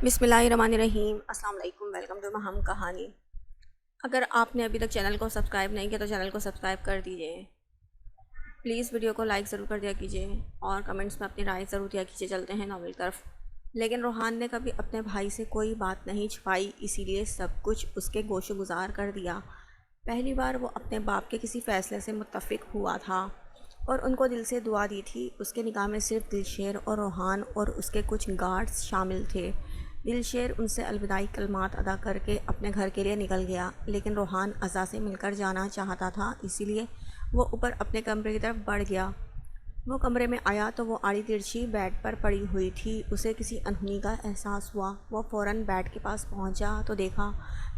بسم اللہ الرحمن الرحیم۔ السلام علیکم، ویلکم ٹو ہم کہانی۔ اگر آپ نے ابھی تک چینل کو سبسکرائب نہیں کیا تو چینل کو سبسکرائب کر دیجئے، پلیز ویڈیو کو لائک ضرور کر دیا کیجئے اور کمنٹس میں اپنی رائے ضرور دیا کیجئے۔ چلتے ہیں ناول طرف۔ لیکن روحان نے کبھی اپنے بھائی سے کوئی بات نہیں چھپائی، اسی لیے سب کچھ اس کے گوش گزار کر دیا۔ پہلی بار وہ اپنے باپ کے کسی فیصلے سے متفق ہوا تھا اور ان کو دل سے دعا دی تھی۔ اس کے نکاح میں صرف دلشیر اور روحان اور اس کے کچھ گارڈز شامل تھے۔ دلشیر ان سے الوداعی کلمات ادا کر کے اپنے گھر کے لیے نکل گیا، لیکن روحان عزا سے مل کر جانا چاہتا تھا، اسی لیے وہ اوپر اپنے کمرے کی طرف بڑھ گیا۔ وہ کمرے میں آیا تو وہ آڑی ترچھی بیڈ پر پڑی ہوئی تھی۔ اسے کسی انہونی کا احساس ہوا۔ وہ فوراً بیڈ کے پاس پہنچا تو دیکھا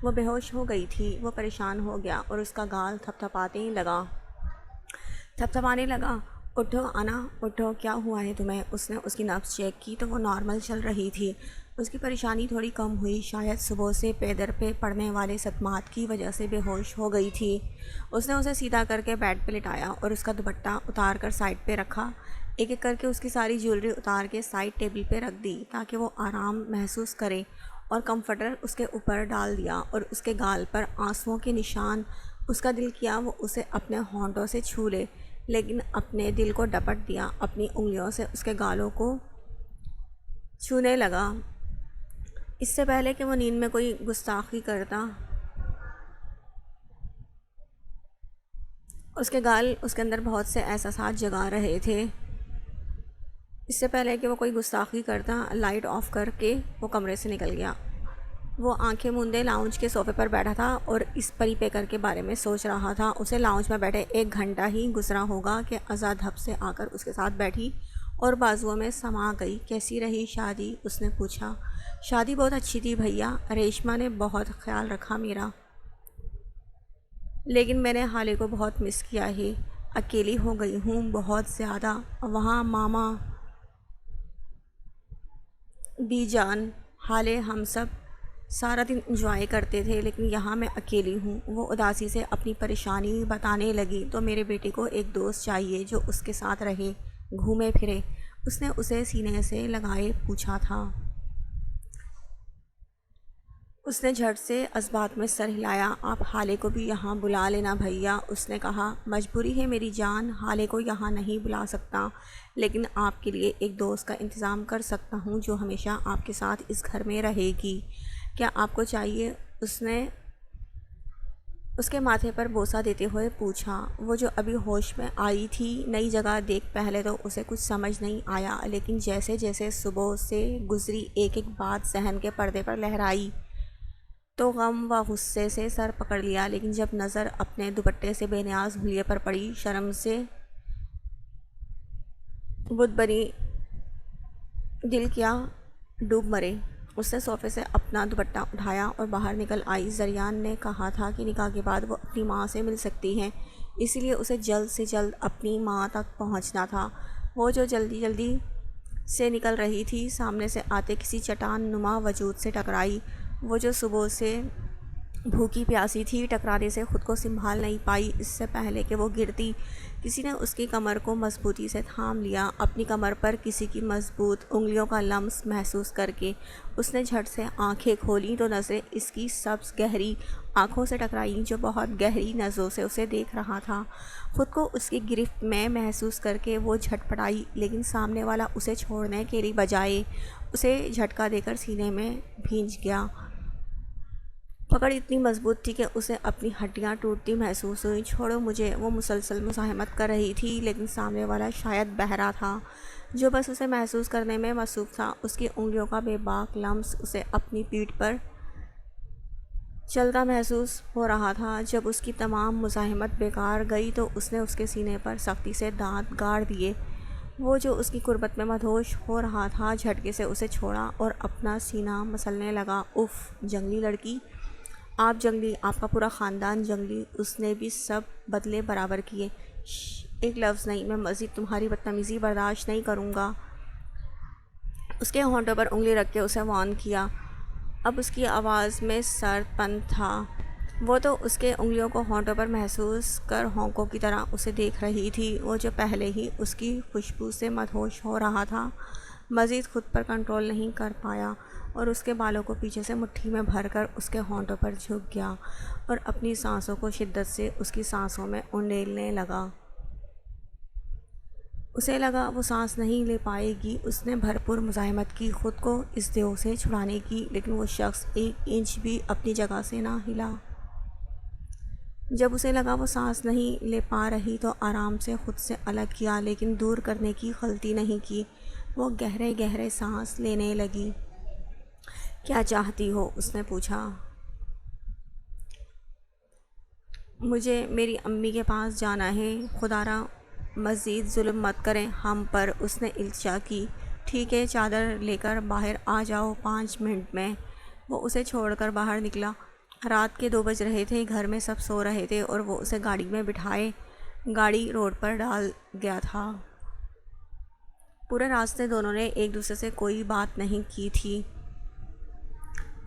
وہ بے ہوش ہو گئی تھی۔ وہ پریشان ہو گیا اور اس کا گال تھپتھپانے لگا۔ اٹھو انا، اٹھو، کیا ہوا ہے تمہیں؟ اس نے اس کی نبض چیک کی تو وہ نارمل چل رہی تھی۔ اس کی پریشانی تھوڑی کم ہوئی، شاید صبح سے پیدر پہ پڑنے والے صدمات کی وجہ سے بے ہوش ہو گئی تھی۔ اس نے اسے سیدھا کر کے بیڈ پہ لٹایا اور اس کا دوپٹہ اتار کر سائڈ پہ رکھا۔ ایک ایک کر کے اس کی ساری جیولری اتار کے سائڈ ٹیبل پہ رکھ دی تاکہ وہ آرام محسوس کرے، اور کمفرٹر اس کے اوپر ڈال دیا اور اس کے گال پر آنسوؤں کے نشان۔ اس کا دل کیا وہ اسے اپنے ہونٹوں سے چھو لے، لیکن اپنے دل کو ڈپٹ دیا، اپنی انگلیوں سے اس کے گالوں کو چھونے لگا۔ اس سے پہلے کہ وہ نیند میں کوئی گستاخی کرتا، اس کے گال اس کے اندر بہت سے احساسات جگا رہے تھے۔ اس سے پہلے کہ وہ کوئی گستاخی کرتا، لائٹ آف کر کے وہ کمرے سے نکل گیا۔ وہ آنکھیں موندے لاؤنج کے صوفے پر بیٹھا تھا اور اس پری پیکر کے بارے میں سوچ رہا تھا۔ اسے لاؤنج میں بیٹھے 1 گھنٹہ ہی گزرا ہوگا کہ عزا دھپ سے آ کر اس کے ساتھ بیٹھی اور بازوؤں میں سما گئی۔ کیسی رہی شادی؟ اس نے پوچھا۔ شادی بہت اچھی تھی بھیا، ریشما نے بہت خیال رکھا میرا، لیکن میں نے حالے کو بہت مس کیا ہے۔ اکیلی ہو گئی ہوں بہت زیادہ۔ وہاں ماما، بی جان، حالے، ہم سب سارا دن انجوائے کرتے تھے، لیکن یہاں میں اکیلی ہوں۔ وہ اداسی سے اپنی پریشانی بتانے لگی۔ تو میرے بیٹے کو ایک دوست چاہیے جو اس کے ساتھ رہے، گھومے پھرے، اس نے اسے سینے سے لگائے پوچھا تھا۔ اس نے جھٹ سے اسبات میں سر ہلایا۔ آپ حالے کو بھی یہاں بلا لینا بھیا، اس نے کہا۔ مجبوری ہے میری جان، حالے کو یہاں نہیں بلا سکتا، لیکن آپ کے لیے ایک دوست کا انتظام کر سکتا ہوں جو ہمیشہ آپ کے ساتھ اس گھر میں رہے گی۔ کیا آپ کو چاہیے؟ اس نے اس کے ماتھے پر بوسہ دیتے ہوئے پوچھا۔ وہ جو ابھی ہوش میں آئی تھی، نئی جگہ دیکھ پہلے تو اسے کچھ سمجھ نہیں آیا، لیکن جیسے جیسے صبح سے گزری ایک ایک بات ذہن کے پردے پر لہرائی تو غم و غصے سے سر پکڑ لیا۔ لیکن جب نظر اپنے دوپٹے سے بے نیاز حلیے پر پڑی، شرم سے بدھ بنی دل کیا ڈوب مرے۔ اس نے صوفے سے اپنا دوپٹہ اٹھایا اور باہر نکل آئی۔ زریان نے کہا تھا کہ نکاح کے بعد وہ اپنی ماں سے مل سکتی ہیں، اسی لیے اسے جلد سے جلد اپنی ماں تک پہنچنا تھا۔ وہ جو جلدی سے نکل رہی تھی، سامنے سے آتے کسی چٹان نما وجود سے ٹکرائی۔ وہ جو صبح سے بھوکی پیاسی تھی، ٹکرانے سے خود کو سنبھال نہیں پائی۔ اس سے پہلے کہ وہ گرتی، کسی نے اس کی کمر کو مضبوطی سے تھام لیا۔ اپنی کمر پر کسی کی مضبوط انگلیوں کا لمس محسوس کر کے اس نے جھٹ سے آنکھیں کھولیں تو نظریں اس کی سبز گہری آنکھوں سے ٹکرائیں جو بہت گہری نظروں سے اسے دیکھ رہا تھا۔ خود کو اس کی گرفت میں محسوس کر کے وہ جھٹ پڑائی، لیکن سامنے والا اسے چھوڑنے کے بجائے اسے جھٹکا دے کر سینے میں بھینچ گیا۔ پکڑ اتنی مضبوط تھی کہ اسے اپنی ہڈیاں ٹوٹتی محسوس ہوئیں۔ چھوڑو مجھے، وہ مسلسل مزاحمت کر رہی تھی، لیکن سامنے والا شاید بہرا تھا جو بس اسے محسوس کرنے میں مصروف تھا۔ اس کی انگلیوں کا بے باک لمس اسے اپنی پیٹھ پر چلتا محسوس ہو رہا تھا۔ جب اس کی تمام مزاحمت بیکار گئی تو اس نے اس کے سینے پر سختی سے دانت گاڑ دیے۔ وہ جو اس کی قربت میں مدہوش ہو رہا تھا، جھٹکے سے اسے چھوڑا اور اپنا سینہ مسلنے لگا۔ اف، جنگلی لڑکی، آپ جنگلی، آپ کا پورا خاندان جنگلی۔ اس نے بھی سب بدلے برابر کیے۔ ایک لفظ نہیں، میں مزید تمہاری بدتمیزی برداشت نہیں کروں گا۔ اس کے ہونٹوں پر انگلی رکھ کے اسے وارن کیا۔ اب اس کی آواز میں سرد پن تھا۔ وہ تو اس کے انگلیوں کو ہونٹوں پر محسوس کر ہونکوں کی طرح اسے دیکھ رہی تھی۔ وہ جو پہلے ہی اس کی خوشبو سے مدہوش ہو رہا تھا، مزید خود پر کنٹرول نہیں کر پایا اور اس کے بالوں کو پیچھے سے مٹھی میں بھر کر اس کے ہونٹوں پر جھک گیا اور اپنی سانسوں کو شدت سے اس کی سانسوں میں انڈیلنے لگا۔ اسے لگا وہ سانس نہیں لے پائے گی۔ اس نے بھرپور مزاحمت کی خود کو اس دیو سے چھڑانے کی، لیکن وہ شخص ایک انچ بھی اپنی جگہ سے نہ ہلا۔ جب اسے لگا وہ سانس نہیں لے پا رہی تو آرام سے خود سے الگ کیا، لیکن دور کرنے کی غلطی نہیں کی۔ وہ گہرے گہرے سانس لینے لگی۔ کیا چاہتی ہو؟ اس نے پوچھا۔ مجھے میری امی کے پاس جانا ہے، خدا را مزید ظلم مت کریں ہم پر، اس نے التجا کی۔ ٹھیک ہے، چادر لے کر باہر آ جاؤ 5 منٹ میں۔ وہ اسے چھوڑ کر باہر نکلا۔ رات کے 2 بج رہے تھے، گھر میں سب سو رہے تھے اور وہ اسے گاڑی میں بٹھائے گاڑی روڈ پر ڈال گیا تھا۔ پورے راستے دونوں نے ایک دوسرے سے کوئی بات نہیں کی تھی۔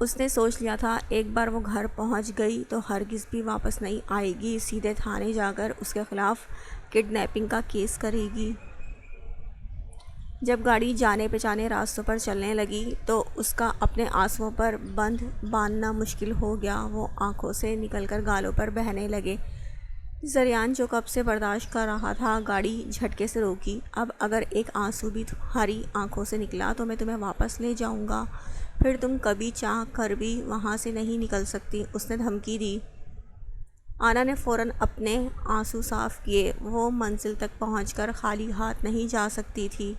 اس نے سوچ لیا تھا ایک بار وہ گھر پہنچ گئی تو ہرگز بھی واپس نہیں آئے گی، سیدھے تھانے جا کر اس کے خلاف کڈنیپنگ کا کیس کرے گی۔ جب گاڑی جانے پہچانے راستوں پر چلنے لگی تو اس کا اپنے آنسوؤں پر بند باندھنا مشکل ہو گیا۔ وہ آنکھوں سے نکل کر گالوں پر بہنے لگے۔ زریان جو کب سے برداشت کر رہا تھا گاڑی جھٹکے سے روکی۔ اب اگر ایک آنسو بھی تمہاری آنکھوں سے نکلا تو میں تمہیں واپس لے جاؤں گا، پھر تم کبھی چاہ کر بھی وہاں سے نہیں نکل سکتی، اس نے دھمکی دی۔ آنا نے فوراً اپنے آنسو صاف کیے۔ وہ منزل تک پہنچ کر خالی ہاتھ نہیں جا سکتی تھی۔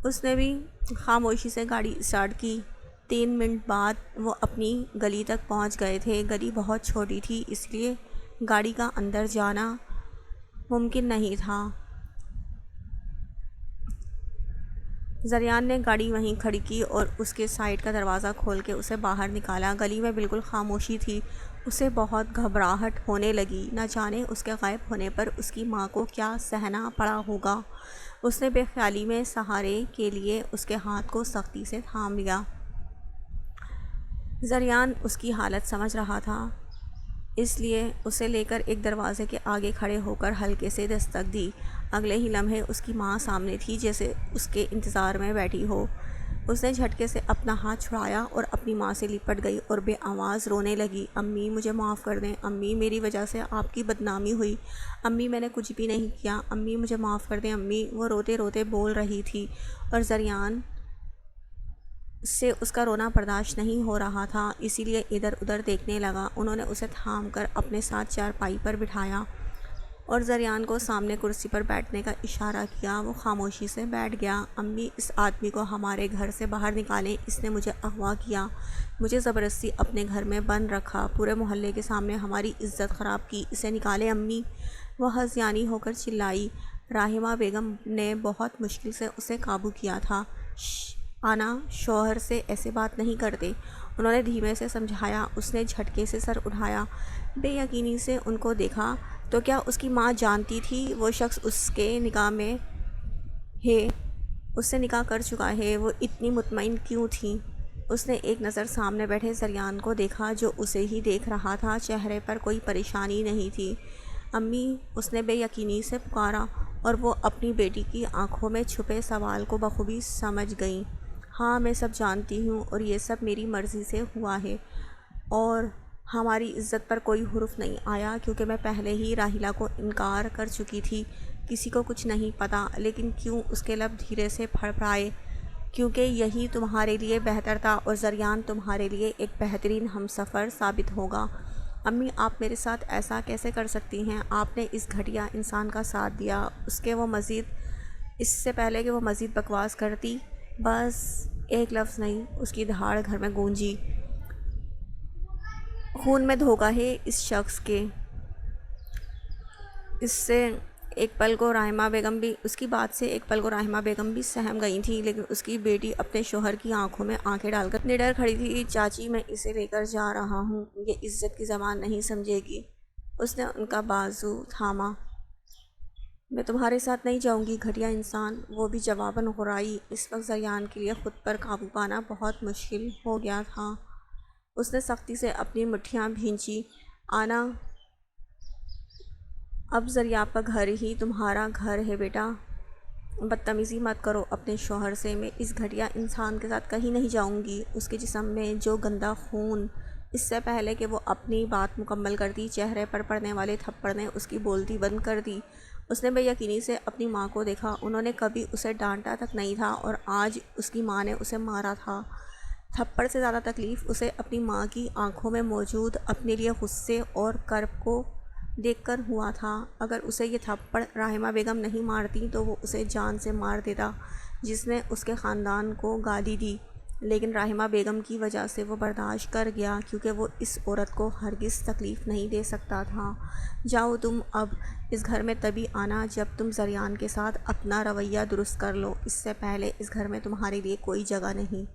اس نے بھی خاموشی سے گاڑی اسٹارٹ کی۔ 3 منٹ بعد وہ اپنی گلی تک پہنچ گئے تھے۔ گلی بہت چھوٹی تھی، اس لیے گاڑی کا اندر جانا ممکن نہیں تھا۔ زریان نے گاڑی وہیں کھڑی کی اور اس کے سائیڈ کا دروازہ کھول کے اسے باہر نکالا۔ گلی میں بالکل خاموشی تھی۔ اسے بہت گھبراہٹ ہونے لگی، نہ جانے اس کے غائب ہونے پر اس کی ماں کو کیا سہنا پڑا ہوگا۔ اس نے بے خیالی میں سہارے کے لیے اس کے ہاتھ کو سختی سے تھام لیا۔ زریان اس کی حالت سمجھ رہا تھا، اس لیے اسے لے کر ایک دروازے کے آگے کھڑے ہو کر ہلکے سے دستک دی۔ اگلے ہی لمحے اس کی ماں سامنے تھی، جیسے اس کے انتظار میں بیٹھی ہو۔ اس نے جھٹکے سے اپنا ہاتھ چھڑایا اور اپنی ماں سے لپٹ گئی اور بے آواز رونے لگی۔ امی مجھے معاف کر دیں، امی میری وجہ سے آپ کی بدنامی ہوئی، امی میں نے کچھ بھی نہیں کیا، امی مجھے معاف کر دیں امی، وہ روتے روتے بول رہی تھی اور زریان سے اس کا رونا برداشت نہیں ہو رہا تھا، اسی لیے ادھر ادھر دیکھنے لگا۔ انہوں نے اسے تھام کر اپنے ساتھ چارپائی پر بٹھایا اور زریان کو سامنے کرسی پر بیٹھنے کا اشارہ کیا۔ وہ خاموشی سے بیٹھ گیا۔ امی اس آدمی کو ہمارے گھر سے باہر نکالیں، اس نے مجھے اغوا کیا، مجھے زبردستی اپنے گھر میں بند رکھا، پورے محلے کے سامنے ہماری عزت خراب کی، اسے نکالیں امی، وہ ہذیانی ہو کر چلائی۔ راحمہ بیگم نے بہت مشکل سے اسے قابو کیا تھا۔ آنا، شوہر سے ایسے بات نہیں کرتے، انہوں نے دھیمے سے سمجھایا۔ اس نے جھٹکے سے سر اٹھایا، بے یقینی سے ان کو دیکھا۔ تو کیا اس کی ماں جانتی تھی وہ شخص اس کے نکاح میں ہے، اس سے نکاح کر چکا ہے؟ وہ اتنی مطمئن کیوں تھیں؟ اس نے ایک نظر سامنے بیٹھے زریان کو دیکھا جو اسے ہی دیکھ رہا تھا، چہرے پر کوئی پریشانی نہیں تھی۔ امی، اس نے بے یقینی سے پکارا اور وہ اپنی بیٹی کی آنکھوں میں چھپے سوال کو بخوبی سمجھ گئیں۔ ہاں میں سب جانتی ہوں اور یہ سب میری مرضی سے ہوا ہے اور ہماری عزت پر کوئی حرف نہیں آیا، کیونکہ میں پہلے ہی راحیلہ کو انکار کر چکی تھی۔ کسی کو کچھ نہیں پتا، لیکن کیوں اس کے لب دھیرے سے پھڑپڑائے، کیونکہ یہی تمہارے لیے بہتر تھا اور زریان تمہارے لیے ایک بہترین ہمسفر ثابت ہوگا۔ امی آپ میرے ساتھ ایسا کیسے کر سکتی ہیں؟ آپ نے اس گھٹیا انسان کا ساتھ دیا، اس سے پہلے کہ وہ مزید بکواس کرتی، بس ایک لفظ نہیں، اس کی دھاڑ گھر میں گونجی۔ خون میں دھوکہ ہے اس شخص کے۔ اس کی بات سے ایک پل کو راحمہ بیگم بھی سہم گئی تھیں، لیکن اس کی بیٹی اپنے شوہر کی آنکھوں میں آنکھیں ڈال کر نڈر کھڑی تھی۔ چاچی میں اسے لے کر جا رہا ہوں، یہ عزت کی زبان نہیں سمجھے گی۔ اس نے ان کا بازو تھاما۔ میں تمہارے ساتھ نہیں جاؤں گی گھٹیا انسان، وہ بھی جواباً غرائی۔ اس وقت زریان کے لیے خود پر قابو پانا بہت مشکل ہو گیا تھا۔ اس نے سختی سے اپنی مٹھیاں بھینچی۔ آنا، اب زریاب کا گھر ہی تمہارا گھر ہے بیٹا، بدتمیزی مت کرو اپنے شوہر سے، میں اس گھٹیا انسان کے ساتھ کہیں نہیں جاؤں گی۔ اس کے جسم میں جو گندا خون، اس سے پہلے کہ وہ اپنی بات مکمل کرتی چہرے پر پڑنے والے تھپڑ نے اس کی بولتی بند کر دی۔ اس نے بے یقینی سے اپنی ماں کو دیکھا، انہوں نے کبھی اسے ڈانٹا تک نہیں تھا اور آج اس کی ماں نے اسے مارا تھا۔ تھپڑ سے زیادہ تکلیف اسے اپنی ماں کی آنکھوں میں موجود اپنے لیے غصے اور کرب کو دیکھ کر ہوا تھا۔ اگر اسے یہ تھپڑ رحمہ بیگم نہیں مارتی تو وہ اسے جان سے مار دیتا، جس نے اس کے خاندان کو گالی دی، لیکن رحمہ بیگم کی وجہ سے وہ برداشت کر گیا کیونکہ وہ اس عورت کو ہرگز تکلیف نہیں دے سکتا تھا۔ جاؤ تم اب اس گھر میں تبھی آنا جب تم زریان کے ساتھ اپنا رویہ درست کر لو، اس سے پہلے اس گھر میں تمہارے لیے کوئی جگہ نہیں۔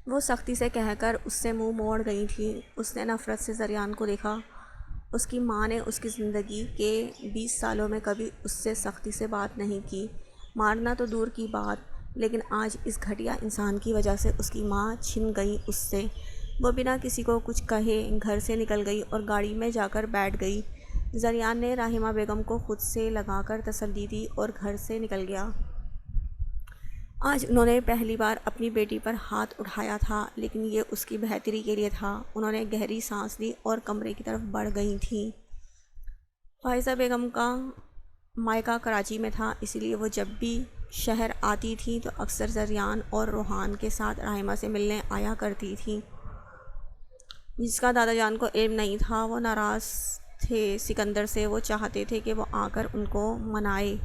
وہ سختی سے کہہ کر اس سے منہ موڑ گئی تھی۔ اس نے نفرت سے زریان کو دیکھا۔ اس کی ماں نے اس کی زندگی کے 20 سالوں میں کبھی اس سے سختی سے بات نہیں کی، مارنا تو دور کی بات، لیکن آج اس گھٹیا انسان کی وجہ سے اس کی ماں چھن گئی اس سے۔ وہ بنا کسی کو کچھ کہے گھر سے نکل گئی اور گاڑی میں جا کر بیٹھ گئی۔ زریان نے رحمہ بیگم کو خود سے لگا کر تسلی دی اور گھر سے نکل گیا۔ آج انہوں نے پہلی بار اپنی بیٹی پر ہاتھ اٹھایا تھا، لیکن یہ اس کی بہتری کے لیے تھا۔ انہوں نے گہری سانس لی اور کمرے کی طرف بڑھ گئی تھیں۔ فائزہ بیگم کا مائکہ کراچی میں تھا، اس لیے وہ جب بھی شہر آتی تھیں تو اکثر زریان اور روحان کے ساتھ رحمہ سے ملنے آیا کرتی تھیں۔ جس کا دادا جان کو علم نہیں تھا، وہ ناراض تھے سکندر سے۔ وہ چاہتے تھے کہ وہ آ کر ان کو منائے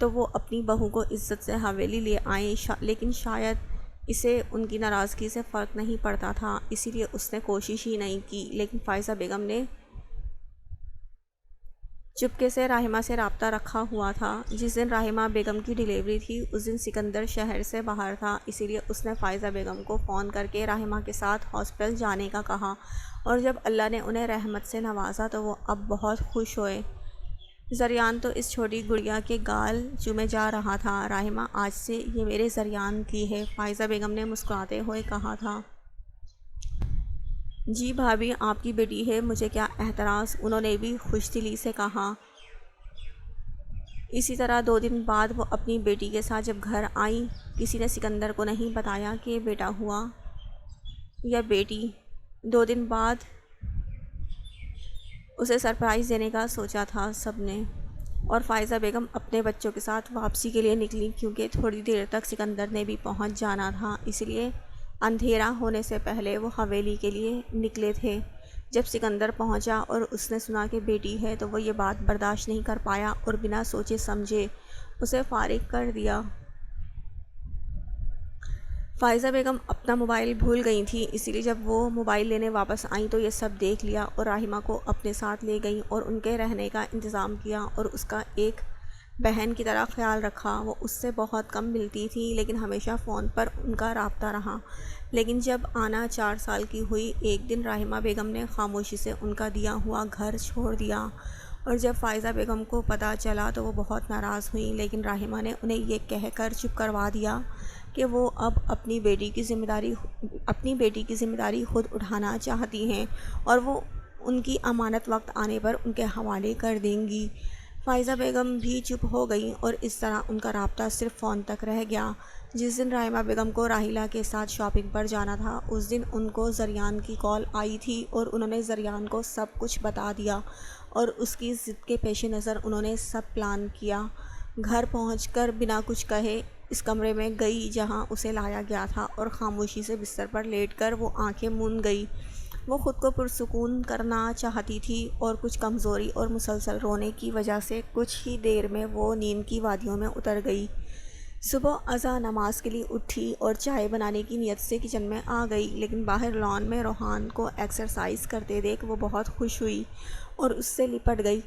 تو وہ اپنی بہو کو عزت سے حویلی لے آئیں، لیکن شاید اسے ان کی ناراضگی سے فرق نہیں پڑتا تھا، اسی لیے اس نے کوشش ہی نہیں کی۔ لیکن فائزہ بیگم نے چپکے سے رحمہ سے رابطہ رکھا ہوا تھا۔ جس دن رحمہ بیگم کی ڈیلیوری تھی اس دن سکندر شہر سے باہر تھا، اسی لیے اس نے فائزہ بیگم کو فون کر کے رحمہ کے ساتھ ہاسپٹل جانے کا کہا، اور جب اللہ نے انہیں رحمت سے نوازا تو وہ اب بہت خوش ہوئے۔ زریان تو اس چھوٹی گڑیا کے گال چومے جا رہا تھا۔ رحمہ آج سے یہ میرے زریان کی ہے، فائزہ بیگم نے مسکراتے ہوئے کہا تھا۔ جی بھابھی، آپ کی بیٹی ہے، مجھے کیا اعتراض، انہوں نے بھی خوش دلی سے کہا۔ اسی طرح 2 دن بعد وہ اپنی بیٹی کے ساتھ جب گھر آئیں، کسی نے سکندر کو نہیں بتایا کہ بیٹا ہوا یا بیٹی۔ 2 دن بعد اسے سرپرائز دینے کا سوچا تھا سب نے، اور فائزہ بیگم اپنے بچوں کے ساتھ واپسی کے لیے نکلی کیونکہ تھوڑی دیر تک سکندر نے بھی پہنچ جانا تھا، اس لیے اندھیرا ہونے سے پہلے وہ حویلی کے لیے نکلے تھے۔ جب سکندر پہنچا اور اس نے سنا کہ بیٹی ہے تو وہ یہ بات برداشت نہیں کر پایا اور بنا سوچے سمجھے اسے فارغ کر دیا۔ فائزہ بیگم اپنا موبائل بھول گئی تھیں، اسی لیے جب وہ موبائل لینے واپس آئیں تو یہ سب دیکھ لیا اور رحمہ کو اپنے ساتھ لے گئیں اور ان کے رہنے کا انتظام کیا اور اس کا ایک بہن کی طرح خیال رکھا۔ وہ اس سے بہت کم ملتی تھی لیکن ہمیشہ فون پر ان کا رابطہ رہا۔ لیکن جب آنا 4 سال کی ہوئی، ایک دن رحمہ بیگم نے خاموشی سے ان کا دیا ہوا گھر چھوڑ دیا، اور جب فائزہ بیگم کو پتہ چلا تو وہ بہت ناراض ہوئیں، لیکن رحمہ نے انہیں یہ کہہ کر چپ کروا دیا کہ وہ اب اپنی بیٹی کی ذمہ داری خود اٹھانا چاہتی ہیں اور وہ ان کی امانت وقت آنے پر ان کے حوالے کر دیں گی۔ فائزہ بیگم بھی چپ ہو گئیں اور اس طرح ان کا رابطہ صرف فون تک رہ گیا۔ جس دن رحمہ بیگم کو راحلہ کے ساتھ شاپنگ پر جانا تھا اس دن ان کو زریان کی کال آئی تھی اور انہوں نے زریان کو سب کچھ بتا دیا اور اس کی ضد کے پیش نظر انہوں نے سب پلان کیا۔ گھر پہنچ کر بنا کچھ کہے اس کمرے میں گئی جہاں اسے لایا گیا تھا اور خاموشی سے بستر پر لیٹ کر وہ آنکھیں موند گئی۔ وہ خود کو پرسکون کرنا چاہتی تھی اور کچھ کمزوری اور مسلسل رونے کی وجہ سے کچھ ہی دیر میں وہ نیند کی وادیوں میں اتر گئی۔ صبح اذاں نماز کے لیے اٹھی اور چائے بنانے کی نیت سے کچن میں آ گئی، لیکن باہر لان میں روحان کو ایکسرسائز کرتے دیکھ وہ بہت خوش ہوئی اور اس سے لپٹ گئی۔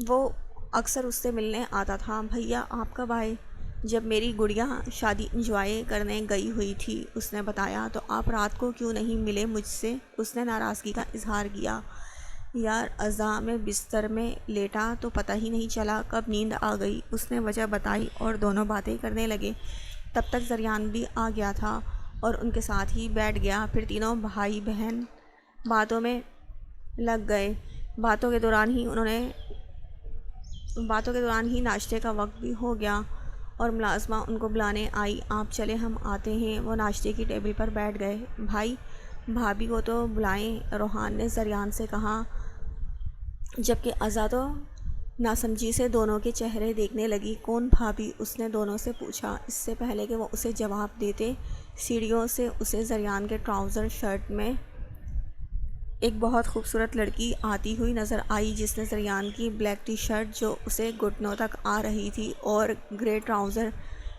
وہ اکثر اس سے ملنے آتا تھا۔ بھیا آپ کب آئے؟ جب میری گڑیا شادی انجوائے کرنے گئی ہوئی تھی، اس نے بتایا۔ تو آپ رات کو کیوں نہیں ملے مجھ سے؟ اس نے ناراضگی کا اظہار کیا۔ یار اذاں میں بستر میں لیٹا تو پتہ ہی نہیں چلا کب نیند آ گئی، اس نے وجہ بتائی اور دونوں باتیں کرنے لگے۔ تب تک زریان بھی آ گیا تھا اور ان کے ساتھ ہی بیٹھ گیا۔ پھر تینوں بھائی بہن باتوں میں لگ گئے۔ باتوں کے دوران ہی انہوں نے باتوں کے دوران ہی ناشتے کا وقت بھی ہو گیا اور ملازمہ ان کو بلانے آئی۔ آپ چلے ہم آتے ہیں۔ وہ ناشتے کی ٹیبل پر بیٹھ گئے۔ بھائی بھابھی کو تو بلائیں، روحان نے زریان سے کہا، جبکہ آزاد و ناسمجھی سے دونوں کے چہرے دیکھنے لگی۔ کون بھابھی؟ اس نے دونوں سے پوچھا۔ اس سے پہلے کہ وہ اسے جواب دیتے، سیڑھیوں سے اسے زریان کے ٹراؤزر شرٹ میں ایک بہت خوبصورت لڑکی آتی ہوئی نظر آئی، جس نے زریان کی بلیک ٹی شرٹ جو اسے گھٹنوں تک آ رہی تھی اور گرے ٹراؤزر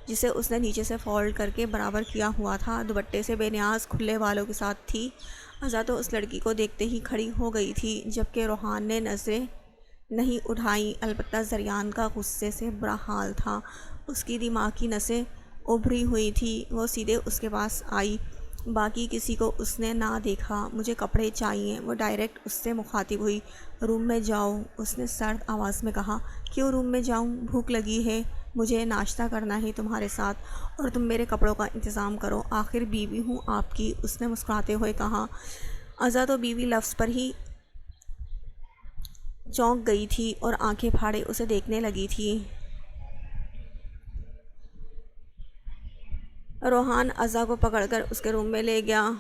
جسے اس نے نیچے سے فولڈ کر کے برابر کیا ہوا تھا، دوپٹے سے بے نیاز کھلے بالوں کے ساتھ تھی۔ آزاد تو اس لڑکی کو دیکھتے ہی کھڑی ہو گئی تھی، جبکہ روحان نے نظریں نہیں اٹھائیں۔ البتہ زریان کا غصے سے برا حال تھا، اس کی دماغ کی نسیں ابھری ہوئی تھی۔ وہ سیدھے اس کے پاس آئی، باقی کسی کو اس نے نہ دیکھا۔ مجھے کپڑے چاہیے، وہ ڈائریکٹ اس سے مخاطب ہوئی۔ روم میں جاؤ، اس نے سرد آواز میں کہا۔ کیوں روم میں جاؤں؟ بھوک لگی ہے، مجھے ناشتہ کرنا ہے تمہارے ساتھ، اور تم میرے کپڑوں کا انتظام کرو، آخر بیوی ہوں آپ کی، اس نے مسکراتے ہوئے کہا۔ آزاد و بیوی لفظ پر ہی چونک گئی تھی اور آنکھیں پھاڑے اسے دیکھنے لگی تھی۔ روحان عزا کو پکڑ کر اس کے روم میں لے گیا۔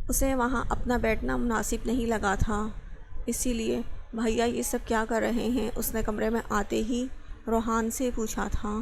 اسے وہاں اپنا بیٹھنا مناسب نہیں لگا تھا، اسی لیے بھیا یہ سب کیا کر رہے ہیں؟ اس نے کمرے میں آتے ہی روحان سے پوچھا تھا۔